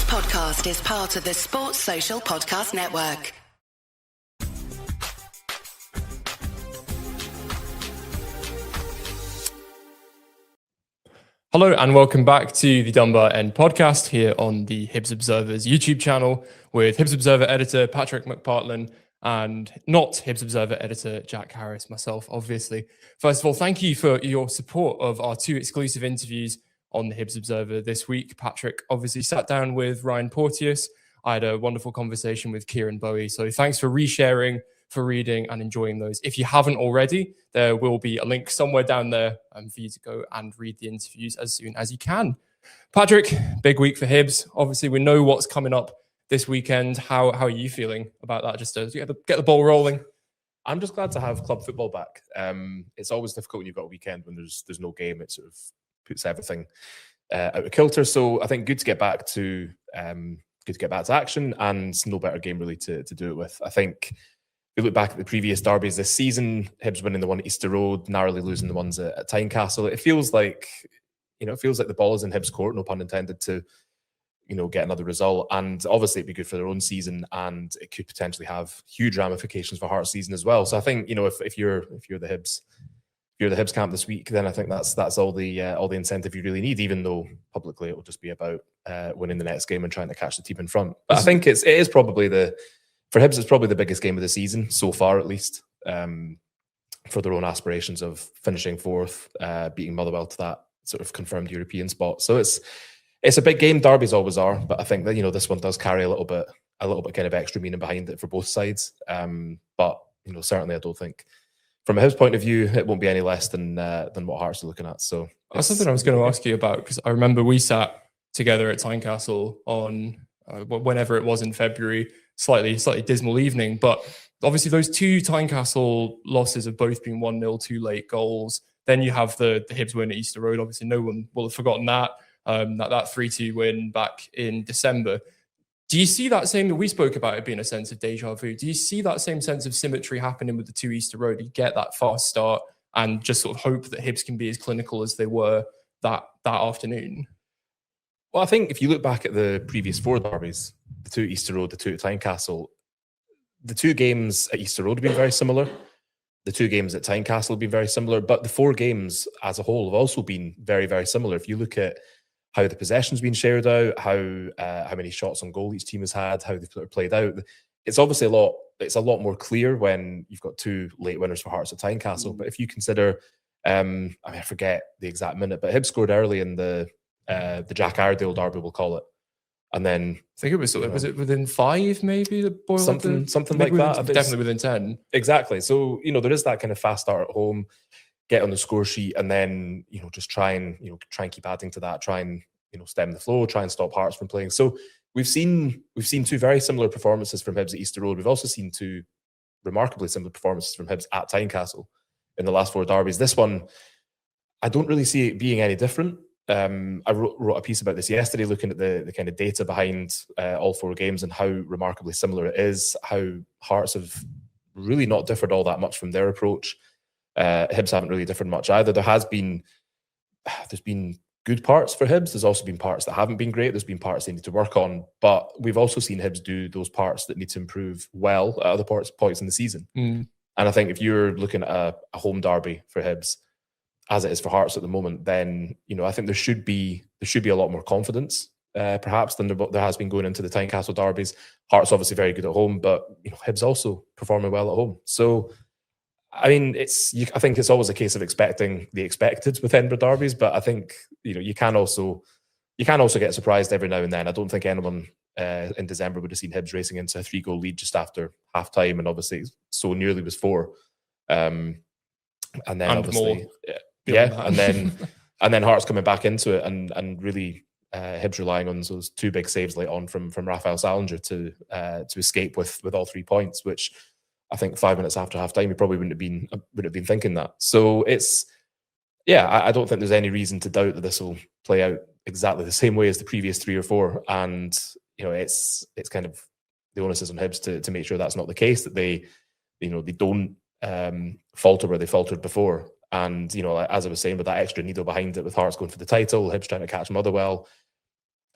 podcast is part of the Sports Social Podcast Network. Hello and welcome back to the Dunbar End podcast here on the Hibs Observer's YouTube channel with Hibs Observer editor Patrick McPartlin and not Hibs Observer editor Jack Harris, myself, obviously. First of all, thank you for your support of our two exclusive interviews on the Hibs Observer this week. Patrick obviously sat down with Ryan Porteous. I had a wonderful conversation with Kieran Bowie. So thanks for resharing, for reading and enjoying those. If you haven't already, there will be a link somewhere down there for you to go and read the interviews as soon as you can. Patrick, big week for Hibs. Obviously, we know what's coming up this weekend. How are you feeling about that? Just to get the ball rolling. I'm just glad to have club football back. It's always difficult when you've got a weekend when there's no game. It sort of puts everything out of kilter. So I think good to get back to action, and no better game really to do it with. I think if you look back at the previous derbies this season, Hibs winning the one at Easter Road, narrowly losing the ones at Tynecastle. It feels like the ball is in Hibs' court, no pun intended, to get another result. And obviously it'd be good for their own season, and it could potentially have huge ramifications for Hearts' season as well. So I think if you're the Hibs camp this week, then I think that's all the incentive you really need. Even though publicly it will just be about winning the next game and trying to catch the team in front. But I think it is probably for Hibs, it's probably the biggest game of the season so far, at least, for their own aspirations of finishing fourth, beating Motherwell to that sort of confirmed European spot. So it's a big game. Derbies always are, but I think that this one does carry a little bit kind of extra meaning behind it for both sides. But certainly I don't think, from a Hibs point of view, it won't be any less than what Hearts are looking at. So that's something I was going to ask you about, because I remember we sat together at Tynecastle on whenever it was in February, slightly dismal evening. But obviously those two Tynecastle losses have both been 1-0, 2 late goals. Then you have the Hibs win at Easter Road. Obviously no one will have forgotten that 3-2 win back in December. Do you see that same, that we spoke about it being a sense of deja vu? Do you see that same sense of symmetry happening with the two Easter Road? You get that fast start and just sort of hope that Hibs can be as clinical as they were that afternoon? Well, I think if you look back at the previous four derbies, the two at Easter Road, the two at Tynecastle, the two games at Easter Road have been very similar. The two games at Tynecastle have been very similar, but the four games as a whole have also been very, very similar. If you look at how the possession's been shared out, how many shots on goal each team has had, how they've played out, it's obviously a lot more clear when you've got two late winners for Hearts at Tynecastle. But if you consider, I forget the exact minute, but Hibs scored early in the Jack Iredale derby, we'll call it, and then I think it was it within 5 maybe, the boil something like that. Definitely within 10. Exactly. So there is that kind of fast start at home, get on the score sheet, and then just try and keep adding to that, try and stem the flow, try and stop Hearts from playing. So we've seen two very similar performances from Hibs at Easter Road. We've also seen two remarkably similar performances from Hibs at Tynecastle in the last four derbies. This one, I don't really see it being any different. I wrote a piece about this yesterday, looking at the kind of data behind all four games and how remarkably similar it is, how Hearts have really not differed all that much from their approach. Hibs haven't really differed much either. There's been good parts for Hibs. There's also been parts that haven't been great. There's been parts they need to work on, but we've also seen Hibs do those parts that need to improve well at other points in the season. And I think if you're looking at a home derby for Hibs, as it is for Hearts at the moment, then I think there should be a lot more confidence, perhaps, than there has been going into the Tynecastle derbies. Hearts obviously very good at home, but Hibs also performing well at home. So I mean, I think it's always a case of expecting the expected with Edinburgh derbies, but I think you can also get surprised every now and then. I don't think anyone in December would have seen Hibs racing into a 3-goal lead just after half time, and obviously so nearly was 4. And then obviously and then Hearts coming back into it and really Hibs relying on those two big saves late on from Raphael Salinger to escape with all 3 points, which I think 5 minutes after half time, you probably wouldn't have been thinking that. So I don't think there's any reason to doubt that this will play out exactly the same way as the previous 3 or 4. And it's kind of the onus is on Hibs to make sure that's not the case, that they don't falter where they faltered before. And as I was saying, with that extra needle behind it, with Hearts going for the title, Hibs trying to catch Motherwell,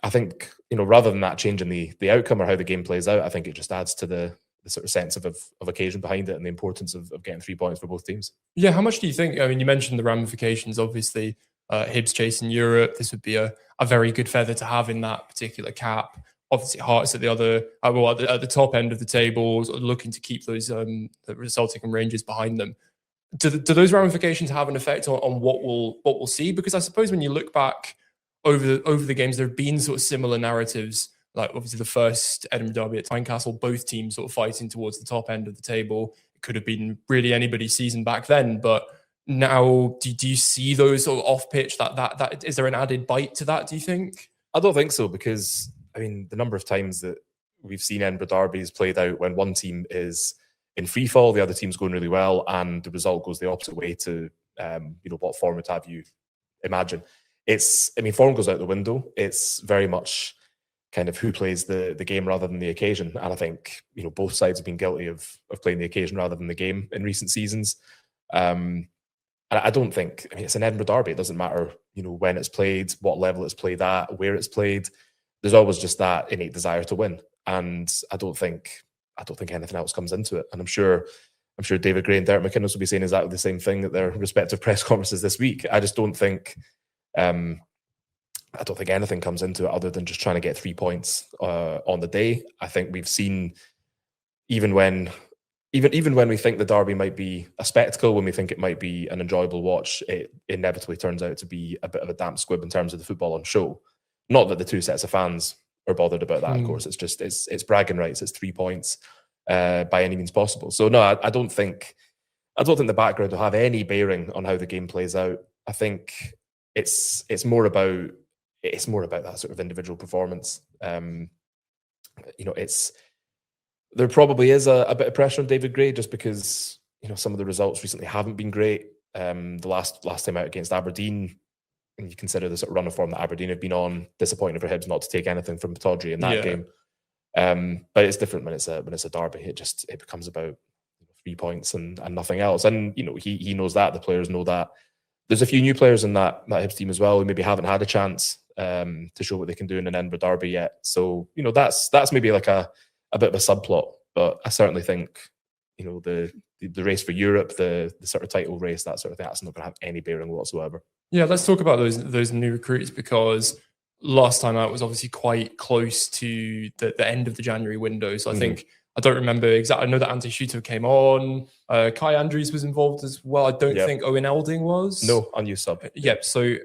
I think, rather than that changing the outcome or how the game plays out, I think it just adds to the sort of sense of occasion behind it and the importance of getting 3 points for both teams. Yeah, how much do you think? I mean, you mentioned the ramifications. Obviously, Hibs chasing Europe. This would be a very good feather to have in that particular cap. Obviously, Hearts at the other, at the top end of the table, sort of looking to keep those the Celtic and Rangers behind them. Do those ramifications have an effect on what we'll see? Because I suppose when you look back over the games, there have been sort of similar narratives. Like obviously the first Edinburgh derby at Tynecastle, both teams sort of fighting towards the top end of the table. It could have been really anybody's season back then, but now do you see those sort of off pitch? That is there an added bite to that? Do you think? I don't think so, because I mean the number of times that we've seen Edinburgh derbies played out when one team is in free fall, the other team's going really well, and the result goes the opposite way to what form would have you imagine. Form goes out the window. It's very much kind of who plays the game rather than the occasion. And I think, both sides have been guilty of playing the occasion rather than the game in recent seasons. And I don't think, it's an Edinburgh derby. It doesn't matter, when it's played, what level it's played at, where it's played. There's always just that innate desire to win. And I don't think anything else comes into it. And I'm sure David Gray and Derek McInnes will be saying exactly the same thing at their respective press conferences this week. I just don't think anything comes into it other than just trying to get 3 points on the day. I think we've seen even when we think the derby might be a spectacle, when we think it might be an enjoyable watch, it inevitably turns out to be a bit of a damp squib in terms of the football on show. Not that the two sets of fans are bothered about that, of course. It's just it's bragging rights. It's 3 points by any means possible. So no, I don't think the background will have any bearing on how the game plays out. I think it's more about that sort of individual performance. There probably is a bit of pressure on David Gray just because some of the results recently haven't been great. The last time out against Aberdeen, and you consider the sort of run of form that Aberdeen have been on, disappointing for Hibs not to take anything from Pittodrie in that game. But it's different when it's a derby. It becomes about 3 points and nothing else. And he knows that, the players know that. There's a few new players in that Hibs team as well who maybe haven't had a chance to show what they can do in an Edinburgh derby yet. So that's maybe like a bit of a subplot. But I certainly think the race for Europe, the sort of title race, that sort of thing, that's not going to have any bearing whatsoever. Yeah, let's talk about those new recruits, because last time out was obviously quite close to the end of the January window. So I think, I don't remember exactly. I know that Ante Shuto came on. Kai Andrews was involved as well. I don't think Owen Elding was. No, unused sub. Yep. So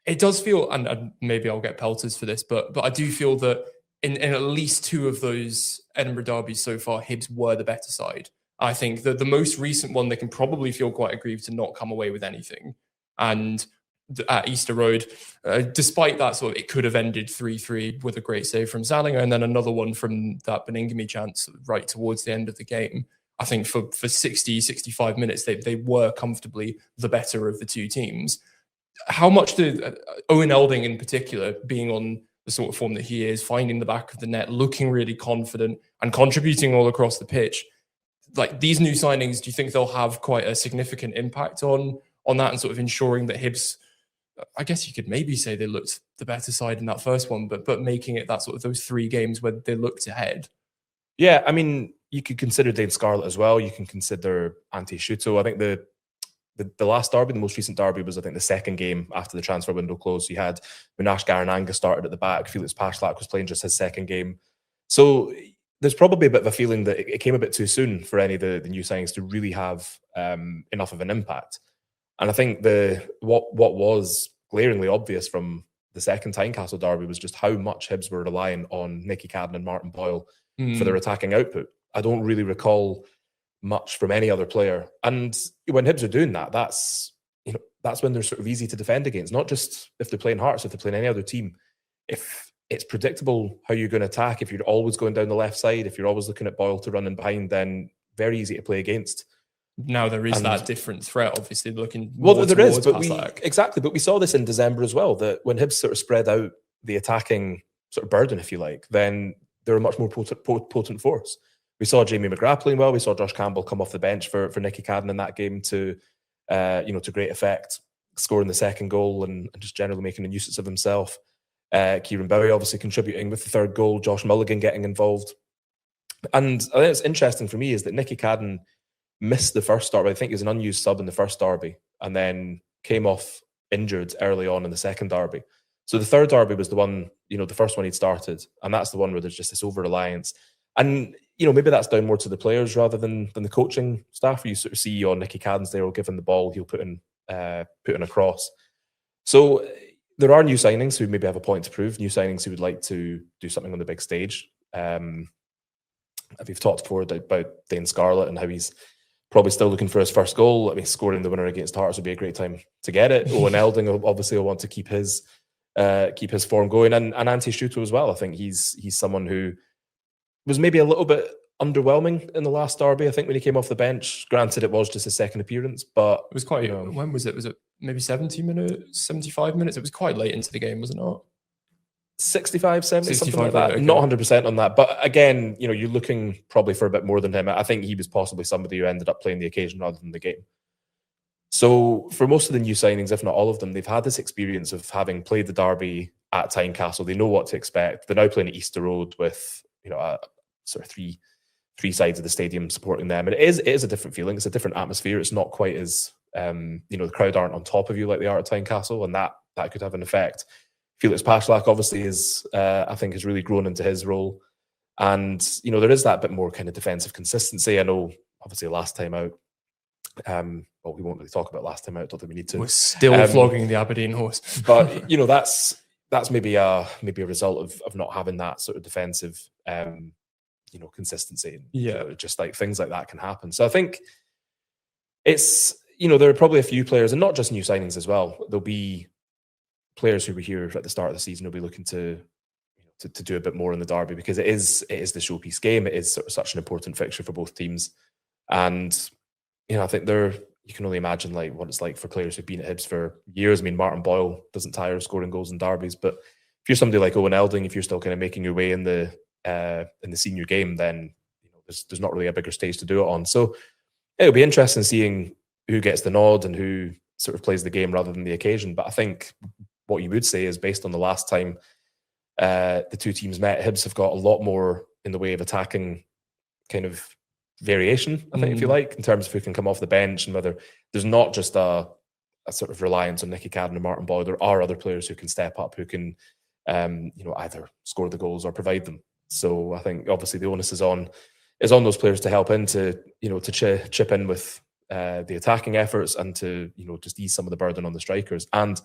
it does feel, and maybe I'll get pelters for this, but I do feel that in at least two of those Edinburgh derbies so far, Hibs were the better side. I think that the most recent one, they can probably feel quite aggrieved to not come away with anything. And at Easter Road, despite that, it could have ended 3-3 with a great save from Zalinger, and then another one from that Beningame chance right towards the end of the game. I think for 60, 65 minutes, they were comfortably the better of the two teams. How much did Owen Elding in particular, being on the sort of form that he is, finding the back of the net, looking really confident and contributing all across the pitch, like these new signings, do you think they'll have quite a significant impact on that and sort of ensuring that Hibs, I guess you could maybe say they looked the better side in that first one, but making it that sort of those 3 games where they looked ahead? Yeah, I mean, you could consider Dane Scarlett as well. You can consider Ante Shuto. I think the last derby, the most recent derby, was I think the second game after the transfer window closed. You had Munash Garananga started at the back. Felix Pashlack was playing just his second game. So there's probably a bit of a feeling that it came a bit too soon for any of the new signings to really have enough of an impact. And I think what was glaringly obvious from the second Tynecastle derby was just how much Hibs were relying on Nicky Cadden and Martin Boyle for their attacking output. I don't really recall much from any other player. And when Hibs are doing that, that's when they're sort of easy to defend against. Not just if they're playing Hearts, if they're playing any other team. If it's predictable how you're going to attack, if you're always going down the left side, if you're always looking at Boyle to run in behind, then very easy to play against. Now there is that different threat, obviously, looking there is, but but we saw this in December as well, that when Hibs sort of spread out the attacking sort of burden, if you like, then they're a much more potent force. We saw Jamie McGrath playing well. We saw Josh Campbell come off the bench for Nicky Cadden in that game to great effect, scoring the second goal and just generally making a nuisance of himself. Kieran Bowie obviously contributing with the third goal, Josh Mulligan getting involved. And I think it's interesting for me is that Nicky Cadden missed the first derby. I think he was an unused sub in the first derby and then came off injured early on in the second derby. So the third derby was the one, the first one he'd started. And that's the one where there's just this over-reliance. And, maybe that's down more to the players rather than the coaching staff. You sort of see on Nicky Cadden's there, will give him the ball, he'll put in a cross. So there are new signings who maybe have a point to prove, new signings who would like to do something on the big stage. We've talked before about Dane Scarlett and how he's probably still looking for his first goal. I mean, scoring the winner against Hearts would be a great time to get it. Owen Elding obviously will want to keep his form going, and Ante Sciutto as well. I think he's someone who was maybe a little bit underwhelming in the last derby. I think when he came off the bench, granted it was just his second appearance, but it was quite. When was it? Was it maybe 70 minutes, 75 minutes? It was quite late into the game, was it not? 65, 70, 65, something like that. okay. Not 100% on that. But again, you're looking probably for a bit more than him. I think he was possibly somebody who ended up playing the occasion rather than the game. So for most of the new signings, if not all of them, they've had this experience of having played the derby at Tynecastle. They know what to expect. They're now playing at Easter Road with, a sort of three sides of the stadium supporting them. And it is a different feeling. It's a different atmosphere. It's not quite as, the crowd aren't on top of you like they are at Tynecastle, and that could have an effect. Felix Pashlack obviously I think has really grown into his role. And, there is that bit more kind of defensive consistency. I know, obviously, last time out, well, we won't really talk about last time out. Don't think we need to. We're still flogging the Aberdeen horse. But, that's maybe a result of not having that sort of defensive, consistency. And, just like things like that can happen. So I think it's, there are probably a few players, and not just new signings as well. There'll be players who were here at the start of the season will be looking to do a bit more in the derby, because it is the showpiece game. It is such an important fixture for both teams, and I think you can only imagine like what it's like for players who've been at Hibs for years. I mean, Martin Boyle doesn't tire of scoring goals in derbies, but if you're somebody like Owen Elding, if you're still kind of making your way in the senior game, then there's not really a bigger stage to do it on. So it'll be interesting seeing who gets the nod and who sort of plays the game rather than the occasion. But I think what you would say is, based on the last time the two teams met, Hibs have got a lot more in the way of attacking kind of variation, I think, if you like, in terms of who can come off the bench, and whether there's not just a sort of reliance on Nicky Cadden and Martin Boyle. There are other players who can step up, who can either score the goals or provide them. So I think obviously the onus is on those players to help in to chip in with the attacking efforts, and to just ease some of the burden on the strikers. And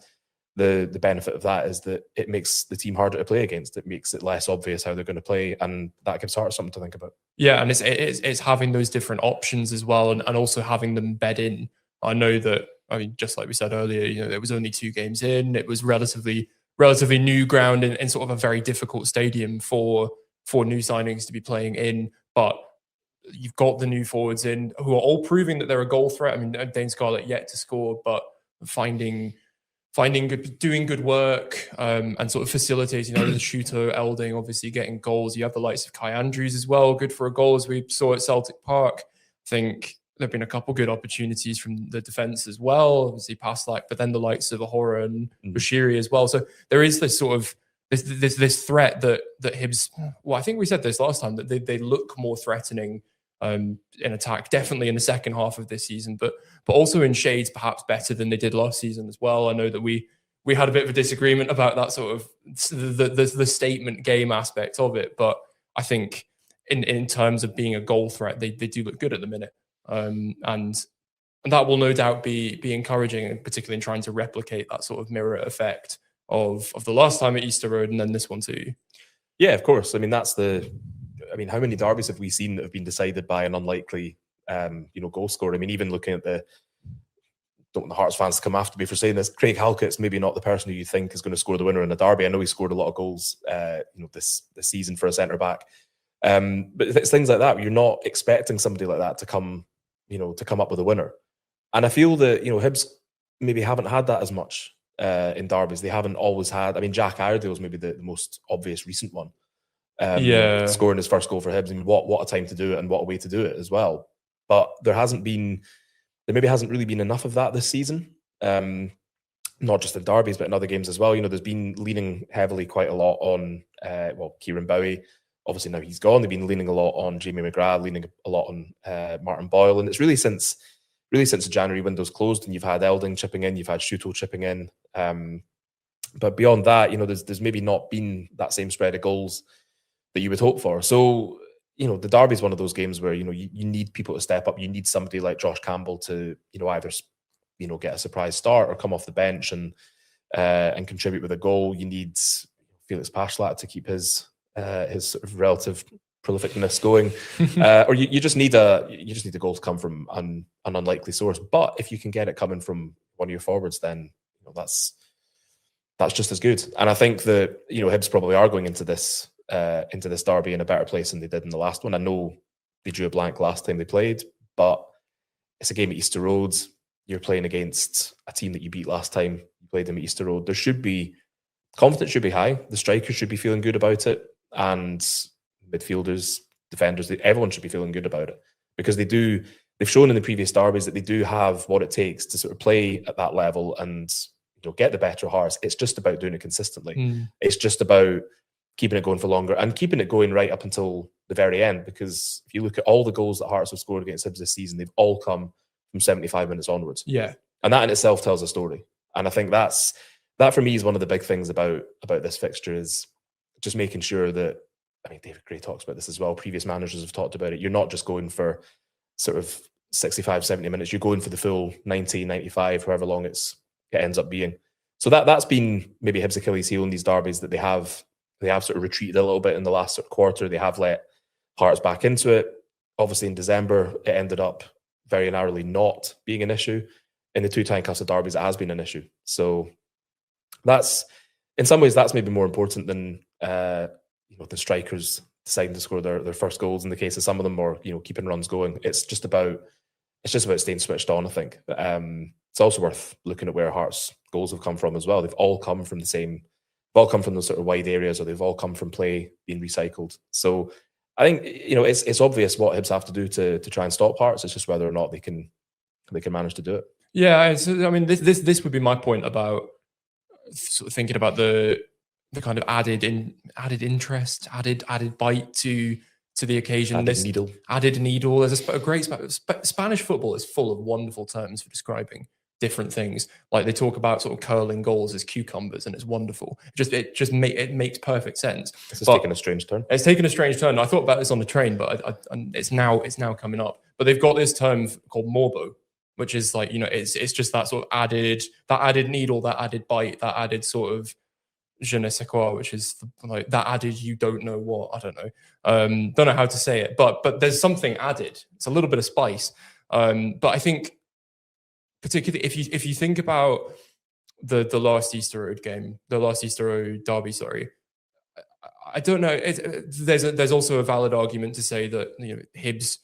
the benefit of that is that it makes the team harder to play against. It makes it less obvious how they're going to play, and that gives Hearts something to think about. Yeah, and it's having those different options as well, and also having them bed in. I know that, I mean, just like we said earlier, there was only 2 games in. It was relatively new ground in sort of a very difficult stadium for new signings to be playing in. But you've got the new forwards in who are all proving that they're a goal threat. I mean, Dane Scarlett yet to score, but doing good work, and sort of facilitating the shooter, Elding obviously getting goals. You have the likes of Kai Andrews as well, good for a goal, as we saw at Celtic Park. I think there have been a couple good opportunities from the defence as well, obviously Passlack, but then the likes of Ahora and Bashiri as well. So there is this sort of this threat that Hibs, well, I think we said this last time, that they look more threatening in attack, definitely in the second half of this season, but also in shades perhaps better than they did last season as well. I know that we had a bit of a disagreement about that sort of the statement game aspect of it, but I think in terms of being a goal threat, they do look good at the minute, and that will no doubt be encouraging, particularly in trying to replicate that sort of mirror effect of the last time at Easter Road and then this one too. Yeah, of course. I mean, how many derbies have we seen that have been decided by an unlikely, goal scorer? I mean, even looking at don't want the Hearts fans to come after me for saying this, Craig Halkett's maybe not the person who you think is going to score the winner in a derby. I know he scored a lot of goals, this season for a centre back. But it's things like that where you're not expecting somebody like that to come up with a winner. And I feel that, Hibs maybe haven't had that as much in derbies. They haven't always had. I mean, Jack Iredale's maybe the most obvious recent one. Scoring his first goal for Hibs. I mean, what a time to do it, and what a way to do it as well. But there maybe hasn't really been enough of that this season. not just in derbies, but in other games as well. There's been leaning heavily quite a lot on, Kieran Bowie. Obviously now he's gone. They've been leaning a lot on Jamie McGrath, leaning a lot on Martin Boyle. And it's really since the January window's closed and you've had Elding chipping in, you've had Shuto chipping in. But beyond that, there's maybe not been that same spread of goals that you would hope for. So, the derby is one of those games where, you need people to step up. You need somebody like Josh Campbell to, either get a surprise start or come off the bench and contribute with a goal. You need Felix Pashlat to keep his sort of relative prolificness going, or you just need a goal to come from an unlikely source. But if you can get it coming from one of your forwards, then that's just as good. And I think that Hibs probably are going into this derby in a better place than they did in the last one. I know they drew a blank last time they played, but it's a game at Easter Road. You're playing against a team that you beat last time you played them at Easter Road. Confidence should be high. The strikers should be feeling good about it, and midfielders, defenders, everyone should be feeling good about it, because they've shown in the previous derbies that they do have what it takes to sort of play at that level and get the better Hearts. It's just about doing it consistently. It's just about keeping it going for longer and keeping it going right up until the very end, because if you look at all the goals that Hearts have scored against Hibs this season, they've all come from 75 minutes onwards. Yeah. And that in itself tells a story. And I think that for me is one of the big things about this fixture, is just making sure that, David Gray talks about this as well, previous managers have talked about it, you're not just going for sort of 65, 70 minutes, you're going for the full 90, 95, however long it ends up being. So that's been maybe Hibs' Achilles heel in these derbies, that they have sort of retreated a little bit in the last sort of quarter. They have let Hearts back into it. Obviously in December, it ended up very narrowly not being an issue. In the two Tynecastle derbies, it has been an issue. So that's, in some ways, that's maybe more important than the strikers deciding to score their first goals in the case of some of them, or keeping runs going. It's just about staying switched on, I think. It's also worth looking at where Hearts' goals have come from as well. They've all come from those sort of wide areas, or they've all come from play being recycled. So I think it's obvious what Hibs have to do to try and stop Hearts. It's just whether or not they can manage to do it. Yeah, this would be my point about sort of thinking about the kind of added interest, added bite to the occasion. Added needle. There's a great Spanish football is full of wonderful terms for describing different things. Like they talk about sort of curling goals as cucumbers, and it's wonderful. It makes perfect sense. It's taken a strange turn. It's taken a strange turn. I thought about this on the train, but it's now coming up. But they've got this term called morbo, which is like, it's just that sort of added needle, that added bite, that added sort of je ne sais quoi, which is like that added you don't know what. I don't know. Don't know how to say it, but there's something added. It's a little bit of spice. But I think, particularly if you think about the last Easter Road derby, sorry, I don't know. There's also a valid argument to say that Hibs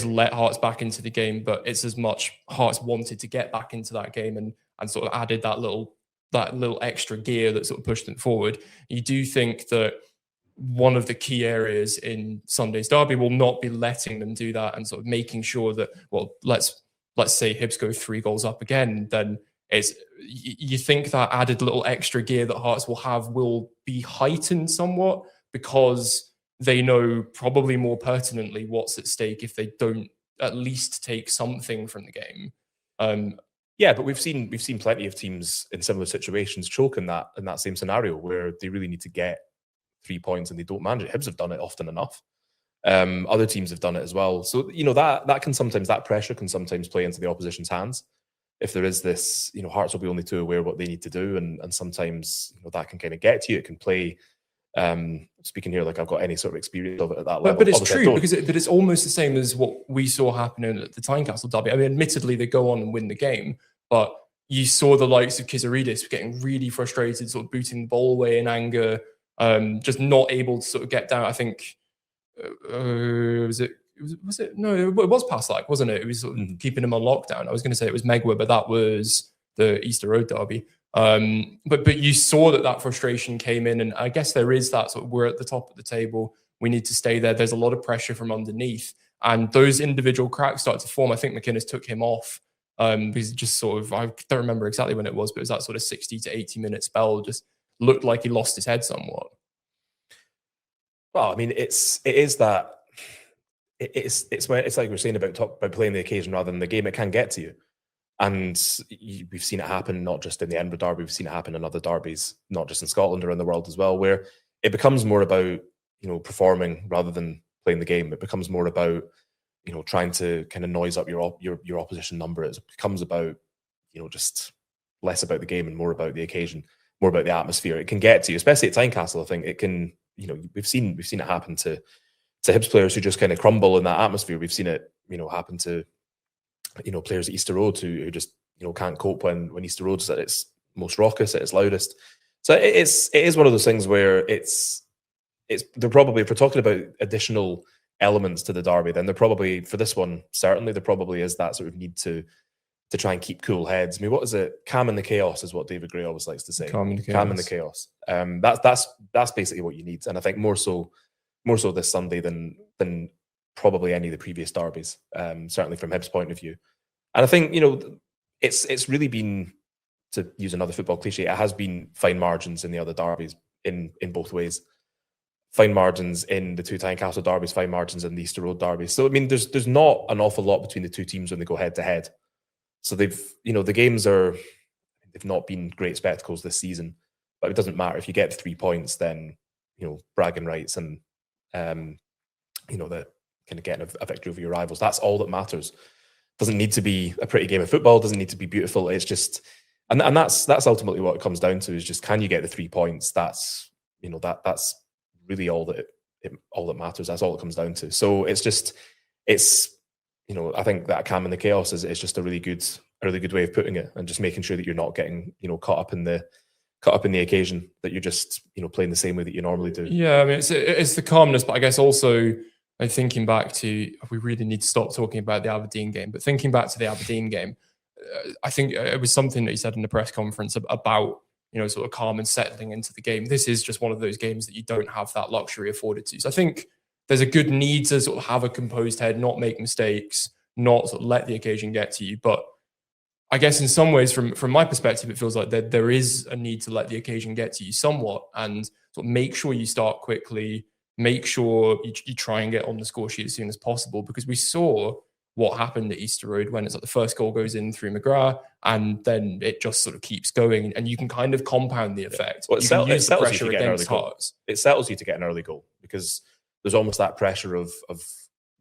let Hearts back into the game, but it's as much Hearts wanted to get back into that game and sort of added that little extra gear that sort of pushed them forward. You do think that one of the key areas in Sunday's derby will not be letting them do that and sort of making sure that, well, let's say Hibs go 3 goals up again, then you think that added little extra gear that Hearts will have will be heightened somewhat, because they know probably more pertinently what's at stake if they don't at least take something from the game. Yeah, but we've seen plenty of teams in similar situations choke in that same scenario where they really need to get 3 points and they don't manage it. Hibs have done it often enough. Other teams have done it as well. So that pressure can sometimes play into the opposition's hands. If there is this, Hearts will be only too aware of what they need to do, and sometimes that can kind of get to you. It can play. Speaking here like I've got any sort of experience of it at that level. But it's true, because it's almost the same as what we saw happening at the Tynecastle derby. I mean, admittedly, they go on and win the game, but you saw the likes of Kizaridis getting really frustrated, sort of booting the ball away in anger, just not able to sort of get down. I think was it? No, it was Paslak, wasn't it? It was sort of keeping him on lockdown. I was going to say it was Megwa, but that was the Easter Road derby. But you saw that frustration came in, and I guess there is that sort of, we're at the top of the table, we need to stay there. There's a lot of pressure from underneath, and those individual cracks start to form. I think McInnes took him off Because just sort of, I don't remember exactly when it was, but it was that sort of 60 to 80-minute spell. Just looked like he lost his head somewhat. Well, I mean, it's like we're saying about playing the occasion rather than the game. It can get to you, and we've seen it happen not just in the Edinburgh derby. We've seen it happen in other derbies, not just in Scotland, around the world as well, where it becomes more about performing rather than playing the game. It becomes more about trying to kind of noise up your opposition number. It becomes about just less about the game and more about the occasion, more about the atmosphere. It can get to you, especially at Tynecastle. I think it can. We've seen it happen to Hibs players who just kind of crumble in that atmosphere. We've seen it happen to players at Easter Road who just can't cope when Easter Road's at its most raucous, at its loudest. So it is one of those things where they're probably, if we're talking about additional elements to the derby, then they're probably, for this one certainly, there probably is that sort of need to try and keep cool heads. I mean, what is it? Calm in the chaos is what David Gray always likes to say. Calm in the chaos. That's basically what you need, and I think more so this Sunday than probably any of the previous derbies. Certainly from Hibs' point of view, and I think it's really been, to use another football cliche, it has been fine margins in the other derbies in both ways. Fine margins in the two Tynecastle derbies, fine margins in the Easter Road derbies. So I mean, there's not an awful lot between the two teams when they go head to head. So they've, the games they've not been great spectacles this season, but it doesn't matter. If you get 3 points, then, bragging rights and, the kind of getting a victory over your rivals, that's all that matters. Doesn't need to be a pretty game of football, doesn't need to be beautiful. It's just, and that's ultimately what it comes down to, is just, can you get the 3 points? That's, that's really all that matters. That's all it comes down to. So it's I think that calm in the chaos is just a really good way of putting it, and just making sure that you're not getting caught up in the occasion, that you're just playing the same way that you normally do. Yeah, I mean, it's the calmness, but I guess also, thinking back to, we really need to stop talking about the Aberdeen game, but thinking back to the Aberdeen game, I think it was something that he said in the press conference about sort of calm and settling into the game. This is just one of those games that you don't have that luxury afforded to. So I think there's a good need to sort of have a composed head, not make mistakes, not sort of let the occasion get to you. But I guess in some ways, from my perspective, it feels like there is a need to let the occasion get to you somewhat, and sort of make sure you start quickly, make sure you try and get on the score sheet as soon as possible, because we saw what happened at Easter Road when it's like the first goal goes in through McGrath, and then it just sort of keeps going, and you can kind of compound the effect. Well, it settles you to get an early goal. It settles you to get an early goal, because there's almost that pressure of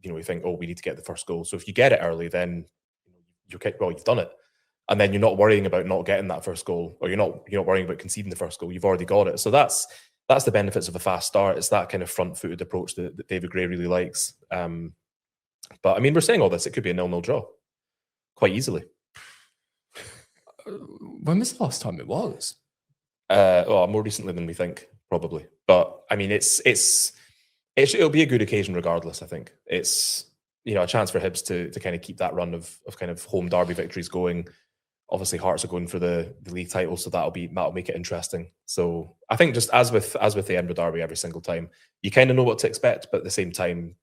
you think, oh, we need to get the first goal. So if you get it early, then you've done it, and then you're not worrying about not getting that first goal, or you're not worrying about conceding the first goal. You've already got it. So that's the benefits of a fast start. It's that kind of front-footed approach that David Gray really likes. But I mean, we're saying all this, it could be a 0-0 draw quite easily. When was the last time it was? More recently than we think, probably. But I mean, it'll be a good occasion regardless. I think it's a chance for Hibs to kind of keep that run of kind of home derby victories going. Obviously, Hearts are going for the league title, so that'll make it interesting. So I think, just as with the Edinburgh derby every single time, you kind of know what to expect, but at the same time,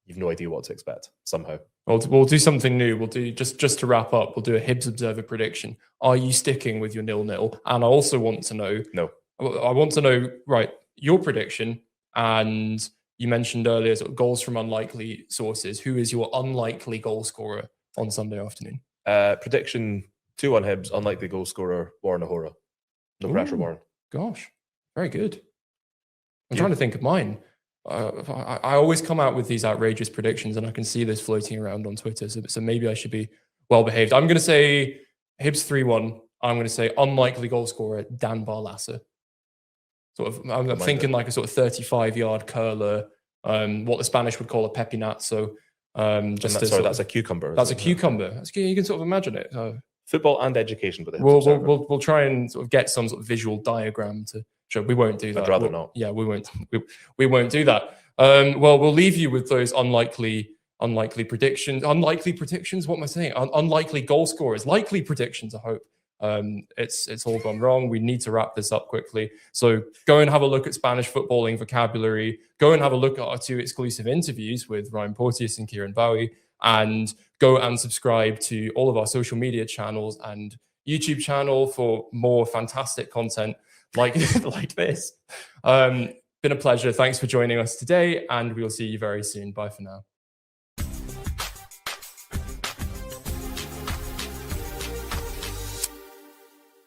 you've no idea what to expect somehow. We'll do something new. We'll do, just to wrap up, we'll do a Hibs Observer prediction. Are you sticking with your 0-0? And I also want to know. No. I want to know, right, your prediction, and you mentioned earlier sort of goals from unlikely sources. Who is your unlikely goal scorer on Sunday afternoon? Prediction: 2-1 Hibs. Unlikely goal scorer: Warren O'Hora. No pressure, Warren. Gosh, very good. I'm trying to think of mine. I always come out with these outrageous predictions, and I can see this floating around on Twitter. So maybe I should be well behaved. I'm going to say Hibs 3-1. I'm going to say unlikely goal scorer Dan Barlasser. I'm thinking like a sort of 35-yard curler, what the Spanish would call a pepinazo. That's a cucumber. That's a cucumber. You can sort of imagine it. Football and education, but we'll try and sort of get some sort of visual diagram to show. We won't do that. I'd rather not. Yeah, we won't. We won't do that. Well, we'll leave you with those unlikely predictions. Unlikely predictions. What am I saying? Unlikely goal scorers. Likely predictions. I hope. It's all gone wrong. We need to wrap this up quickly. So go and have a look at Spanish footballing vocabulary. Go and have a look at our 2 exclusive interviews with Ryan Porteous and Kieran Bowie. and go and subscribe to all of our social media channels and YouTube channel for more fantastic content like this. Been a pleasure. Thanks for joining us today, and we'll see you very soon. Bye for now.